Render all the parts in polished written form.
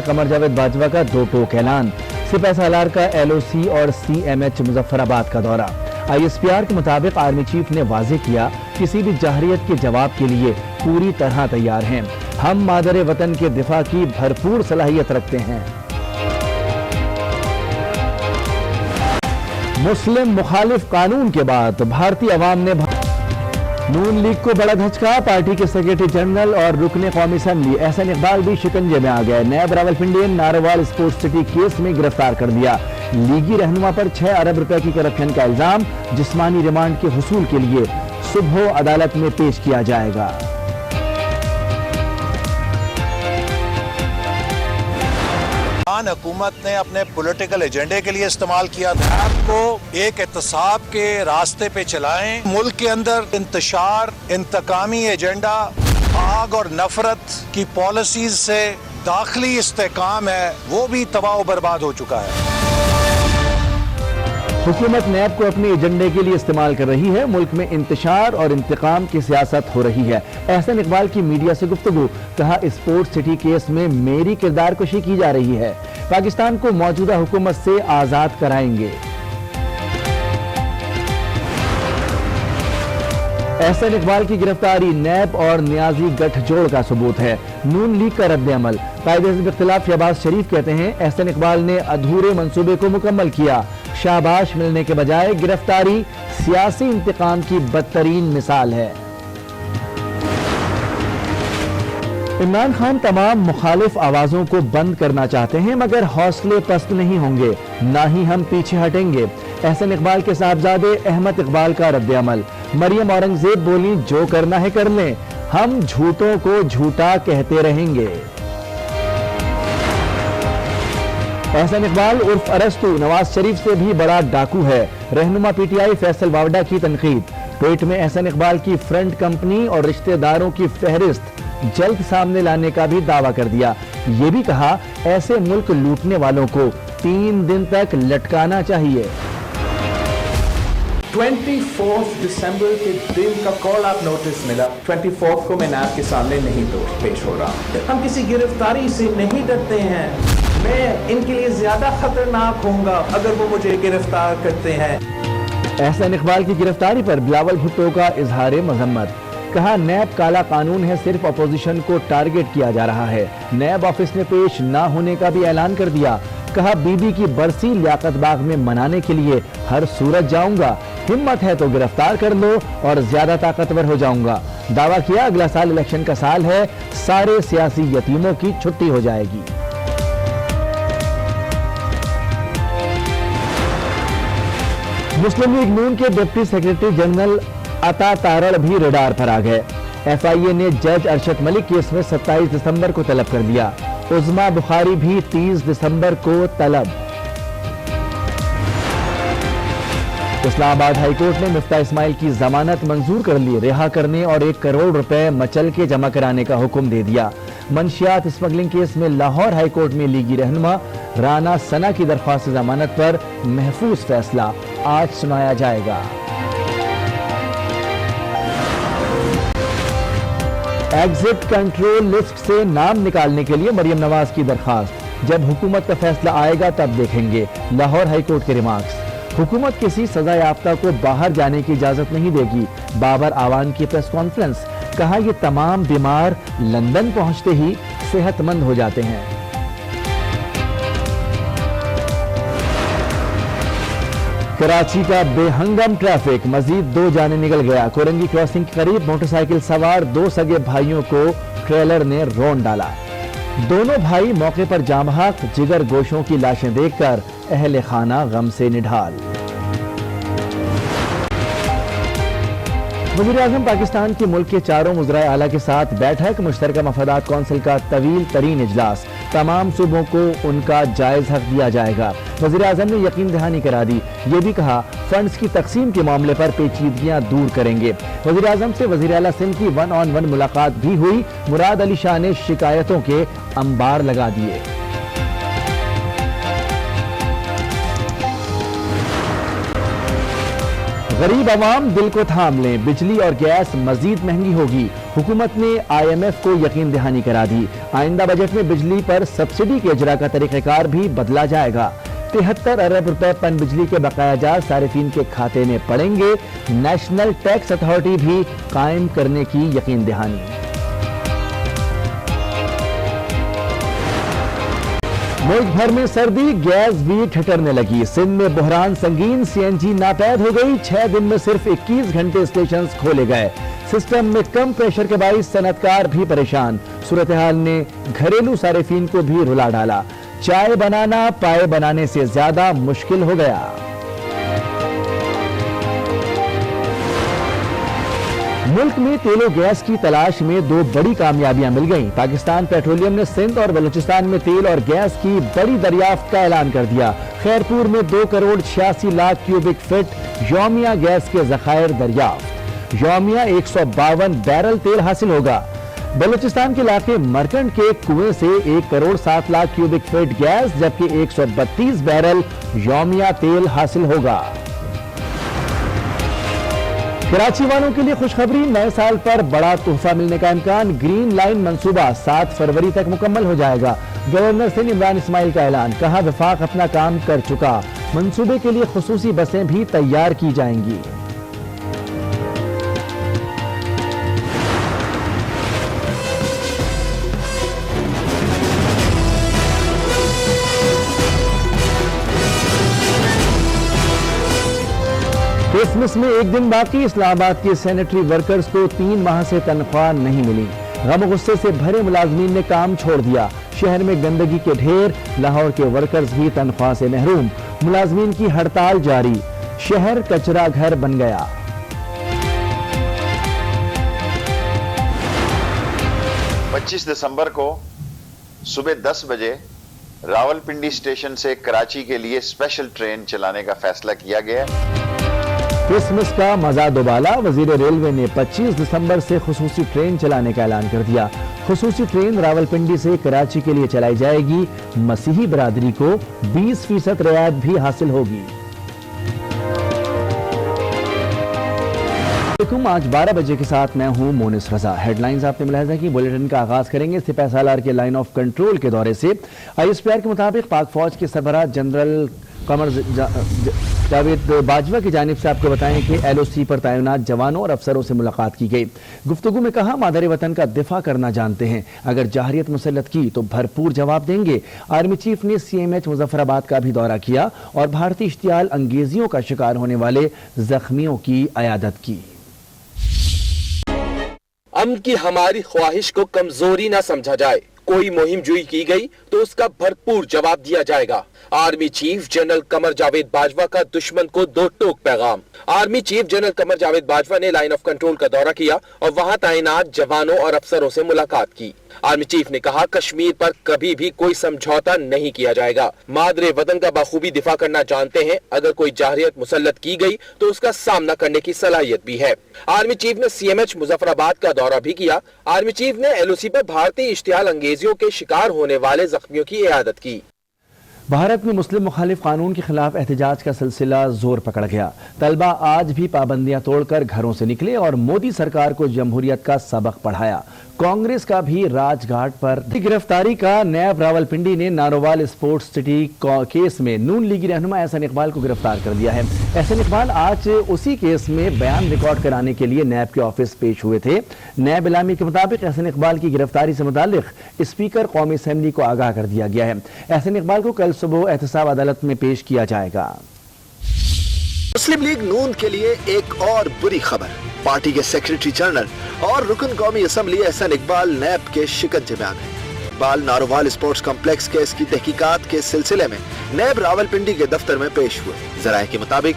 कमर जावेद बाजवा का 2 टोक ऐलान। सिपह सालार का LOC और CMH मुजफ्फराबाद का दौरा। ISPR के मुताबिक आर्मी चीफ ने वाज़ेह किया, किसी भी जाहरियत के जवाब के लिए पूरी तरह तैयार हैं। हम मादरे वतन के दिफा की भरपूर सलाहियत रखते हैं। मुस्लिम मुखालिफ कानून के बाद भारतीय अवाम ने नून लीग को बड़ा धचका। पार्टी के सेक्रेटरी जनरल और रुकने कौमी असम्बली एहसन इकबाल भी शिकंजे में आ गए। NAB Rawalpindi Narowal sports city case में गिरफ्तार कर दिया। लीगी रहनुमा पर 6 अरब रुपए की करप्शन का इल्जाम। जिस्मानी रिमांड के हुसूल के लिए सुबह अदालत में पेश किया जाएगा। हुकूमत ने अपने पॉलिटिकल एजेंडे के लिए इस्तेमाल किया था। आपको एक एहतसाब के रास्ते पे चलाएं। मुल्क के अंदर इंतशार, इंतकामी एजेंडा, आग और नफरत की पॉलिसीज से दाखिली इस्तेकाम है, वो भी तबाह बर्बाद हो चुका है। हुकूमत नैब को अपने एजेंडे के लिए इस्तेमाल कर रही है। मुल्क में इंतशार और इंतकाम की सियासत हो रही है। एहसन इकबाल की मीडिया से गुफ्तगू। कहा, स्पोर्ट्स सिटी केस में मेरी किरदार कशी की जा रही है। पाकिस्तान को मौजूदा हुकूमत से आजाद कराएंगे। एहसन इकबाल की गिरफ्तारी नैब और नियाजी गठजोड़ का सबूत है। नून लीग का रद्द अमल। कायदे हिज़्ब इख्तिलाफ शहबाज शरीफ कहते हैं, एहसन इकबाल ने अधूरे मंसूबे को मुकम्मल किया। शाबाश मिलने के बजाय गिरफ्तारी सियासी इंतकाम की बदतरीन मिसाल है। इमरान खान तमाम मुखालिफ आवाजों को बंद करना चाहते हैं, मगर हौसले पस्त नहीं होंगे, ना ही हम पीछे हटेंगे। एहसन इकबाल के साहबजादे अहमद इकबाल का रद्द अमल। मरियम औरंगजेब बोली, जो करना है कर लें, हम झूठों को झूठा कहते रहेंगे। एहसन इकबाल उर्फ अरस्तु नवाज शरीफ से भी बड़ा डाकू है। रहनुमा PTI फैसल वावडा की तनकीद। ट्वीट में एहसन इकबाल की फ्रंट कंपनी और रिश्तेदारों की फहरिस्त जल्द सामने लाने का भी दावा कर दिया। ये भी कहा, ऐसे मुल्क लूटने वालों को 3 दिन तक लटकाना चाहिए। 24 दिसंबर के दिन का कॉल आप नोटिस मिला। 24 को मैं नैब के सामने नहीं पेश हो रहा। हम किसी गिरफ्तारी से नहीं डरते हैं। मैं इनके लिए ज्यादा खतरनाक होऊंगा अगर वो मुझे गिरफ्तार करते हैं। एहसन इकबाल की गिरफ्तारी पर बिलावल भुट्टो का इजहार मजम्मत। कहा, नैब काला कानून है, सिर्फ अपोजिशन को टारगेट किया जा रहा है। नैब ऑफिस में पेश ना होने का भी ऐलान कर दिया। कहा, बीबी की बरसी लियाकत बाग में मनाने के लिए हर सूरत जाऊंगा। हिम्मत है तो गिरफ्तार कर लो और ज्यादा ताकतवर हो जाऊंगा। दावा किया, अगला साल इलेक्शन का साल है, सारे सियासी यतीमों की छुट्टी हो जाएगी। मुस्लिम लीग नून के डिप्टी सेक्रेटरी जनरल अता तारड़ भी रडार पर आ गए। FIA ने जज अरशद मलिक केस में 27 दिसंबर को तलब कर दिया। उज़मा बुखारी भी 30 दिसंबर को तलब। इस्लामाबाद हाईकोर्ट ने मिफ्ता इस्माइल की जमानत मंजूर कर ली। रिहा करने और 1 करोड़ रुपए मचल के जमा कराने का हुक्म दे दिया। मंशियात स्मगलिंग केस में लाहौर हाईकोर्ट में लीगी रहनुमा राना सना की दरख्वास्त जमानत पर महफूज फैसला आज सुनाया जाएगा। एग्जिट कंट्रोल लिस्ट से नाम निकालने के लिए मरियम नवाज की दरखास्त। जब हुकूमत का फैसला आएगा तब देखेंगे। लाहौर हाईकोर्ट के रिमार्क्स। हुकूमत किसी सजा याफ्ता को बाहर जाने की इजाजत नहीं देगी। बाबर आवान की प्रेस कॉन्फ्रेंस। कहा, ये तमाम बीमार लंदन पहुंचते ही सेहतमंद हो जाते हैं। कराची का बेहंगम ट्रैफिक, मजीद 2 जाने निकल गया। कोरंगी क्रॉसिंग के करीब मोटरसाइकिल सवार 2 सगे भाइयों को ट्रेलर ने रौंद डाला। दोनों भाई मौके पर जाम बहक। जिगर गोशों की लाशें देखकर अहले खाना गम से निढाल। वज़ीर-ए-आज़म पाकिस्तान की मुल्क के चारों वज़राए आला के साथ बैठक। मुश्तरका मफादात कौंसिल का तवील तरीन इजलास। तमाम सूबों को उनका जायज हक दिया जाएगा। वज़ीर-ए-आज़म ने यकीन दहानी करा दी। ये भी कहा, फंड्स की तकसीम के मामले पर पेचीदगियां दूर करेंगे। वज़ीर-ए-आज़म से वज़ीर आला सिंध की 1-on-1 मुलाकात भी हुई। मुराद अली शाह ने शिकायतों के अंबार लगा दिए। गरीब आवाम दिल को थाम लें, बिजली और गैस मजीद महंगी होगी। हुकूमत ने IMF को यकीन दहानी करा दी। आइंदा बजट में बिजली पर सब्सिडी के इजरा का तरीक़ाकार भी बदला जाएगा। 73 अरब रुपए पन बिजली के बकायाजात सारिफीन के खाते में पड़ेंगे। नेशनल टैक्स अथॉरिटी भी कायम करने की यकीन दहानी। मुल्क भर में सर्दी, गैस भी ठिठुरने लगी। सिंध में बहरान संगीन, CNG नापैद हो गई। 6 दिन में सिर्फ 21 घंटे स्टेशन खोले गए। सिस्टम में कम प्रेशर के बाइस सनतकार भी परेशान। सूरत हाल ने घरेलू सारिफीन को भी रुला डाला। चाय बनाना पाए बनाने से ज्यादा मुश्किल हो गया। मुल्क में तेल और गैस की तलाश में 2 बड़ी कामयाबियां मिल गईं। पाकिस्तान पेट्रोलियम ने सिंध और बलूचिस्तान में तेल और गैस की बड़ी दरियाफ्त का ऐलान कर दिया। खैरपुर में 2 करोड़ 86 लाख क्यूबिक फीट यौमिया गैस के ज़खायर दरियाफ्त। यौमिया 152 बैरल तेल हासिल होगा। बलूचिस्तान के इलाके मरकंड के कुएं से 1 crore 7 lakh cubic feet gas जबकि 132 बैरल यौमिया तेल हासिल होगा। कराची वालों के लिए खुशखबरी, नए साल पर बड़ा तोहफा मिलने का इम्कान। ग्रीन लाइन मंसूबा 7 फरवरी तक मुकम्मल हो जाएगा। गवर्नर सिंध इमरान इस्माइल का ऐलान, कहा वफाक अपना काम कर चुका। मंसूबे के लिए खुसूसी बसें भी तैयार की जाएंगी। क्रिसमस में एक दिन बाकी, इस्लामाबाद के सैनिटरी वर्कर्स को 3 माह से तनख्वाह नहीं मिली। गम गुस्से से भरे मुलाजमीन ने काम छोड़ दिया। शहर में गंदगी के ढेर, लाहौर के वर्कर्स भी तनख्वाह से महरूम। मुलाजमीन की हड़ताल जारी। शहर कचरा घर बन गया। पच्चीस दिसंबर को सुबह 10 बजे रावलपिंडी स्टेशन से कराची के लिए स्पेशल ट्रेन चलाने का फैसला किया गया है। क्रिसमस का मजा दोबाला, वजीर रेलवे ने 25 दिसंबर से खुसूसी ट्रेन चलाने का ऐलान कर दिया। खुसूसी ट्रेन रावलपिंडी से कराची के लिए चलाई जाएगी। मसीही बरादरी को 20% रियायत भी हासिल होगी। आज 12 बजे के साथ मैं हूं मोनिस रजा। हेडलाइंस आपने मुलाहिजा की। बुलेटिन का आगाज करेंगे सिपह सालार के लाइन ऑफ कंट्रोल के दौरे से। ISPR के मुताबिक पाक फौज के सरबराह जनरल कमर जावेद बाजवा की जानिब से आपको बताएं कि LOC पर तैनात जवानों और अफसरों से मुलाकात की गई। गुफ्तगू में कहा मादर वतन का दिफा करना जानते हैं, अगर जाहरियत मुसल्लत की तो भरपूर जवाब देंगे। आर्मी चीफ ने CMH मुजफ्फराबाद का भी दौरा किया और भारतीय इश्तियाल अंगेजियों का शिकार होने वाले जख्मियों की अयादत की। अमन की हमारी ख्वाहिश को कमजोरी न समझा जाए। कोई मुहिम जुई की गई तो उसका भरपूर जवाब दिया जाएगा। Army chief general Qamar Javed Bajwa का दुश्मन को 2 टोक पैगाम। Army chief general Qamar Javed Bajwa ने लाइन ऑफ कंट्रोल का दौरा किया और वहां तैनात जवानों और अफसरों से मुलाकात की। आर्मी चीफ ने कहा कश्मीर पर कभी भी कोई समझौता नहीं किया जाएगा। मादरे वतन का बाखूबी दिफा करना जानते हैं, अगर कोई जाहरियत मुसल्लत की गई तो उसका सामना करने की सलाहियत भी है। आर्मी चीफ ने CMH मुजफ्फराबाद का दौरा भी किया। आर्मी चीफ ने LOC पर भारतीय इश्तियाल अंगेजियों के शिकार होने वाले जख्मियों की इयादत की। भारत में मुस्लिम मुखालिफ कानून के खिलाफ एहतजाज का सिलसिला जोर पकड़ गया। तलबा आज भी पाबंदियां तोड़कर घरों से निकले और मोदी सरकार को जमहूरियत का सबक पढ़ाया। कांग्रेस का भी राजघाट पर गिरफ्तारी का नैब रावलपिंडी ने नारोवाल स्पोर्ट्स सिटी केस में नून लीगी रहनुमा एहसन इकबाल को गिरफ्तार कर दिया है। एहसन इकबाल आज उसी केस में बयान रिकॉर्ड कराने के लिए नैब के ऑफिस पेश हुए थे। नैब इलामी के मुताबिक एहसन इकबाल की गिरफ्तारी से मुतालिक स्पीकर कौमी असेंबली को आगाह कर दिया गया है। एहसन इकबाल को कल सुबह एहतसाब अदालत में पेश किया जाएगा। मुस्लिम लीग नून के लिए एक और बुरी खबर। पार्टी के सेक्रेटरी जनरल और रुकन कौमी असेंबली एहसन इकबाल नैब के शिकंजे में आ गए। Iqbal Narowal sports complex case की तहकीकात के सिलसिले में नैब रावलपिंडी के दफ्तर में पेश हुए। जराये के मुताबिक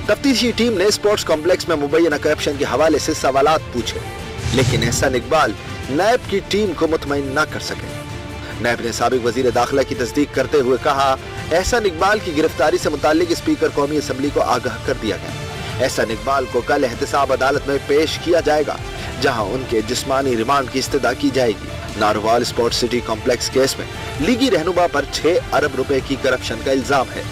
तफ्तीशी टीम ने स्पोर्ट्स कॉम्प्लेक्स में मुबैना करप्शन के हवाले से सवालात पूछे, लेकिन एहसन इकबाल नैब की टीम को मुतमईन न कर सके। नैब ने साबिक वजीर दाखिला की तस्दीक करते हुए कहा एहसन इकबाल की गिरफ्तारी से मुताल्लिक स्पीकर कौमी असेंबली को आगाह कर दिया गया। एहसन इकबाल को कल एहतसाब अदालत में पेश किया जाएगा, जहां उनके जिस्मानी रिमांड की इस्तदा की जाएगी। Narowal sports city complex case में लीगी रहनुमा पर 6 अरब रुपए की करप्शन का इल्जाम है।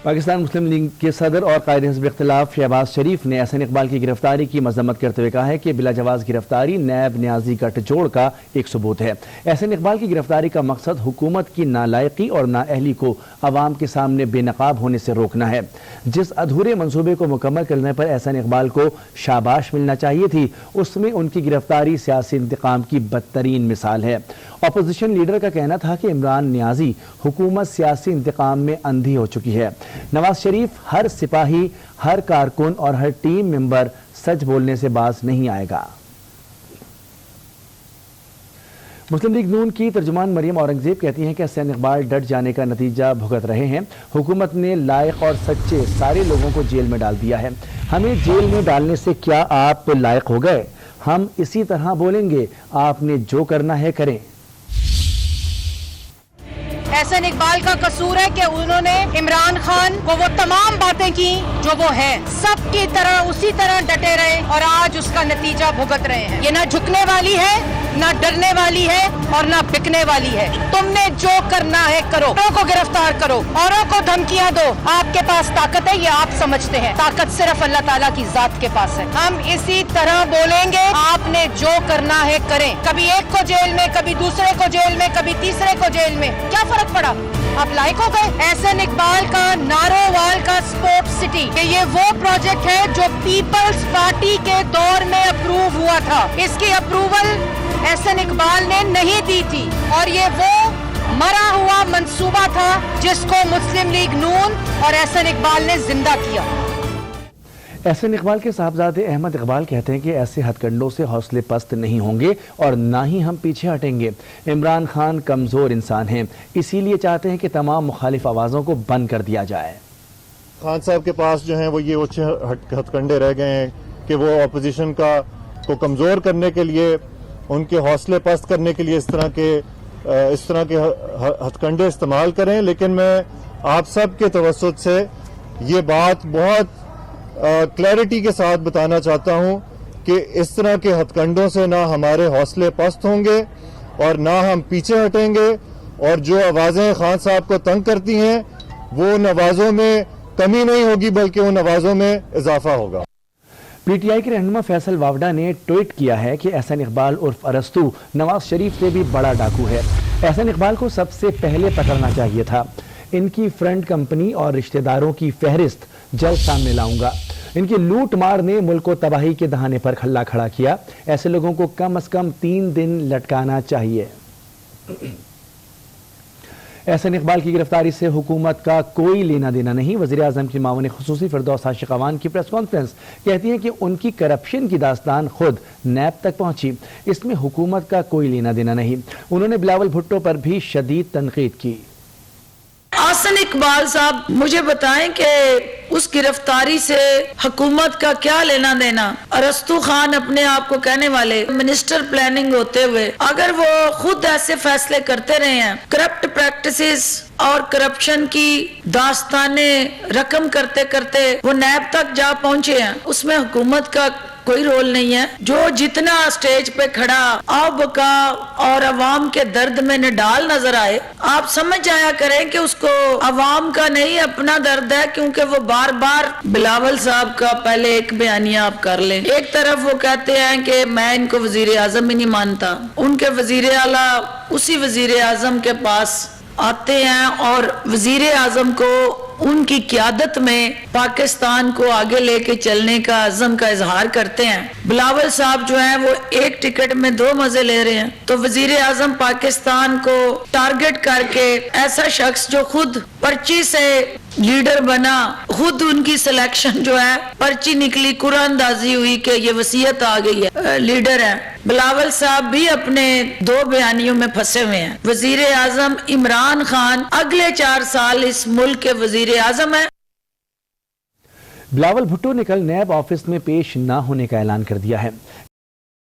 پاکستان مسلم لیگ کے صدر اور قائد حزب اختلاف شہباز شریف نے احسن اقبال کی گرفتاری کی مذمت کرتے ہوئے کہا ہے کہ بلا جواز گرفتاری نیب نیازی گٹھ جوڑ کا ایک ثبوت ہے۔ احسن اقبال کی گرفتاری کا مقصد حکومت کی نالائقی اور نااہلی کو عوام کے سامنے بے نقاب ہونے سے روکنا ہے۔ جس ادھورے منصوبے کو مکمل کرنے پر احسن اقبال کو شاباش ملنا چاہیے تھی، اس میں ان کی گرفتاری سیاسی انتقام کی بدترین مثال ہے۔ اپوزیشن لیڈر کا کہنا تھا کہ عمران نیازی حکومت سیاسی انتقام میں اندھی ہو چکی ہے۔ نواز شریف ہر سپاہی، ہر کارکن اور ہر ٹیم ممبر سچ بولنے سے باز نہیں آئے گا۔ مسلم لیگ نون کی ترجمان مریم اورنگزیب کہتی ہیں کہ احسن اقبال ڈٹ جانے کا نتیجہ بھگت رہے ہیں۔ حکومت نے لائق اور سچے سارے لوگوں کو جیل میں ڈال دیا ہے۔ ہمیں جیل میں ڈالنے سے کیا آپ لائق ہو گئے؟ ہم اسی طرح بولیں گے، آپ نے جو کرنا ہے کریں۔ احسن اقبال کا قصور ہے کہ انہوں نے عمران خان کو وہ تمام باتیں کی جو وہ ہے، سب کی طرح اسی طرح ڈٹے رہے اور آج اس کا نتیجہ بھگت رہے ہیں۔ یہ نہ جھکنے والی ہے، نہ ڈرنے والی ہے اور نہ بکنے والی ہے۔ تم نے جو کرنا ہے کرو، اوروں کو گرفتار کرو، اوروں کو دھمکیاں دو۔ آپ کے پاس طاقت ہے، یہ آپ سمجھتے ہیں، طاقت صرف اللہ تعالیٰ کی ذات کے پاس ہے۔ ہم اسی طرح بولیں گے، آپ نے جو کرنا ہے کریں۔ کبھی ایک کو جیل میں، کبھی دوسرے کو جیل میں، کبھی تیسرے کو جیل میں، کیا فرق پڑا؟ آپ لائق ہو گئے۔ احسن اقبال کا نارووال کا سپورٹ سٹی، کہ یہ وہ پروجیکٹ ہے جو پیپلز پارٹی کے دور میں اپروو ہوا تھا، اس کی اپروول احسن اقبال نے نہیں دی تھی، اور یہ وہ مرا ہوا منصوبہ تھا جس کو مسلم لیگ نون اور احسن اقبال نے زندہ کیا۔ احسن اقبال کے صاحبزادے احمد اقبال کہتے ہیں کہ ایسے ہتھ کنڈوں سے حوصلے پست نہیں ہوں گے اور نہ ہی ہم پیچھے ہٹیں گے۔ عمران خان کمزور انسان ہیں، اسی لیے چاہتے ہیں کہ تمام مخالف آوازوں کو بند کر دیا جائے۔ خان صاحب کے پاس جو ہیں وہ یہ اچھے ہتھ کنڈے رہ گئے ہیں کہ وہ اپوزیشن کو کمزور کرنے کے لیے، ان کے حوصلے پست کرنے کے لیے اس طرح کے ہتھ کنڈے استعمال کریں۔ لیکن میں آپ سب کے توسط سے یہ بات بہت کلیئرٹی کے ساتھ بتانا چاہتا ہوں کہ اس طرح کے ہتھ کنڈوں سے نہ ہمارے حوصلے پست ہوں گے اور نہ ہم پیچھے ہٹیں گے، اور جو آوازیں خان صاحب کو تنگ کرتی ہیں وہ آوازوں میں کمی نہیں ہوگی بلکہ ان آوازوں میں اضافہ ہوگا۔ پی ٹی آئی کے رہنما فیصل واوڈا نے ٹویٹ کیا ہے کہ احسن اقبال عرف ارسطو نواز شریف سے بھی بڑا ڈاکو ہے۔ احسن اقبال کو سب سے پہلے پکڑنا چاہیے تھا۔ ان کی فرنٹ کمپنی اور رشتہ داروں کی فہرست جلد سامنے لاؤں گا۔ ان کی لوٹ مار نے ملک کو تباہی کے دہانے پر کھڑا کیا۔ ایسے لوگوں کو کم از کم 3 دن لٹکانا چاہیے۔ احسن اقبال کی گرفتاری سے حکومت کا کوئی لینا دینا نہیں۔ وزیر اعظم کی معاون خصوصی فردوس عاشق اعوان کی پریس کانفرنس کہتی ہیں کہ ان کی کرپشن کی داستان خود نیب تک پہنچی، اس میں حکومت کا کوئی لینا دینا نہیں۔ انہوں نے بلاول بھٹو پر بھی شدید تنقید کی۔ احسن اقبال صاحب مجھے بتائیں کہ اس گرفتاری سے حکومت کا کیا لینا دینا؟ ارسطو خان اپنے آپ کو کہنے والے منسٹر پلاننگ ہوتے ہوئے اگر وہ خود ایسے فیصلے کرتے رہے ہیں، کرپٹ پریکٹسز اور کرپشن کی داستانیں رقم کرتے کرتے وہ نیب تک جا پہنچے ہیں، اس میں حکومت کا کوئی رول نہیں ہے۔ جو جتنا سٹیج پہ کھڑا آو بکا اور عوام کے درد میں نڈال نظر آئے، آپ سمجھ جایا کریں کہ اس کو عوام کا نہیں اپنا درد ہے، کیونکہ وہ بار بار بلاول صاحب کا پہلے ایک بیانیہ آپ کر لیں۔ ایک طرف وہ کہتے ہیں کہ میں ان کو وزیر اعظم ہی نہیں مانتا، ان کے وزیر اعلیٰ اسی وزیر اعظم کے پاس آتے ہیں اور وزیر اعظم کو ان کی قیادت میں پاکستان کو آگے لے کے چلنے کا عزم کا اظہار کرتے ہیں۔ بلاول صاحب جو ہیں وہ ایک ٹکٹ میں 2 مزے لے رہے ہیں، تو وزیر اعظم پاکستان کو ٹارگٹ کر کے ایسا شخص جو خود پرچی سے لیڈر بنا، خود ان کی سلیکشن جو ہے پرچی نکلی، قرآن اندازی ہوئی کہ یہ وصیت آ گئی ہے، لیڈر ہے۔ بلاول صاحب بھی اپنے 2 بیانیوں میں پھنسے ہوئے ہیں۔ وزیر اعظم عمران خان اگلے 4 سال اس ملک کے وزیر اعظم ہیں۔ بلاول بھٹو نے کل نیب آفس میں پیش نہ ہونے کا اعلان کر دیا ہے۔